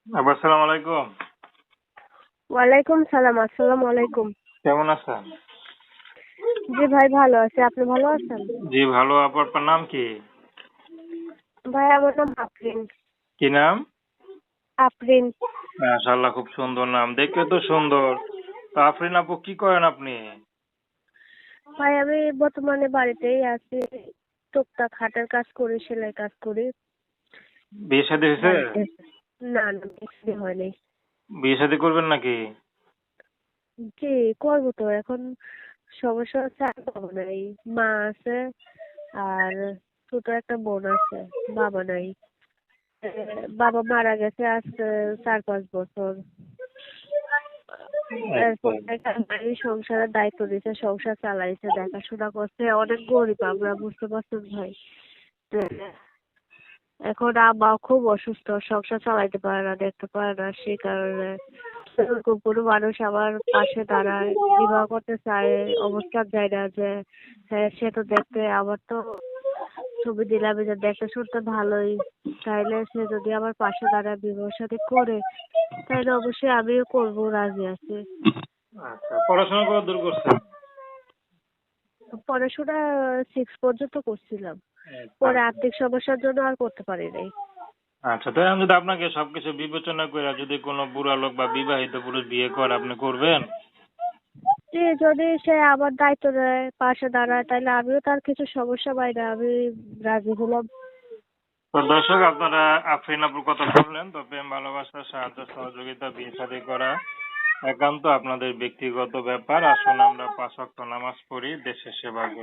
আসসালামু আলাইকুম। ওয়ালাইকুম সালাম। আসসালামু আলাইকুম। কেমন আছেন? জি ভাই, ভালো আছি। আপনি ভালো আছেন? জি ভালো। আপনার নাম কি? ভাই, আমার নাম আফরিন। কি নাম? আফরিন। মাশাআল্লাহ, খুব সুন্দর নাম। দেখতে তো সুন্দর। তো আফরিন আপু, কি করেন আপনি? ভাই, আমি বর্তমানে বাড়িতেই আছি। টুকটাক হাতের কাজ করি, সেলাই কাজ করি বিয়ে শাদী হয়েছে? বাড়িতে। না না, বিয়ে হয়নি। বিয়ে শাদী করবেন নাকি? জি, করবো তো। এখন সমস্যা হচ্ছে আর বাবা নাই, মা আছে আর ছোট একটা বোন আছে। বাবা নাই। বাবা মারা গেছে আজকে 4-5 বছর। আচ্ছা। এরপর থেকে আমারই সংসারের দায়িত্ব দিছে, সংসার চালাইছে, দেখাশোনা করছে। অনেক গরিব আমরা, বুঝতে পারছেন ভাই। তো এখন আম্মা খুব অসুস্থ, সংসার চালাইতে পারে না, দেখতে পারে না। সেই কারণে এরকম কোনো মানুষ আমার পাশে দাঁড়ায়, বিবাহ করতে চায়, অবস্থান যায় না যে হ্যাঁ, সে তো দেখতে, আমার তো ছবি দিলাম যে দেখতে শুনতে ভালোই, তাইলে সে যদি আমার পাশে দাঁড়ায়, বিবাহ শাদী করে, তাইলে অবশ্যই আমিও করবো, রাজি আছি। আচ্ছা, পড়াশোনা কত দূর করছেন? পড়াশোনা 6 পর্যন্ত করছিলাম। পরে আচ্ছা। আর্থিক সমস্যার জন্য আর করতে পারি নাই। আচ্ছা, তাই আমি যদি আপনাকে সবকিছু বিবেচনা করে যদি কোনো বুড়া লোক বা বিবাহিত পুরুষ বিয়ে করে, আপনি করবেন? যে যদি সে আমার দায়িত্ব নেয়, পাশে দাঁড়ায়, তাহলে আমিও তার কিছু সমস্যা পাই না, আমি রাজি হলাম। তো দর্শক, আপনারা আফরিন আপুর কথা শুনলেন। তো প্রেম, ভালোবাসা, সাহায্য, সহযোগিতা, বিয়ে শাদী করা একান্ত আপনাদের ব্যক্তিগত ব্যাপার। আসুন আমরা 5 ওয়াক্ত নামাজ পড়ি, দেশের সেবা করি।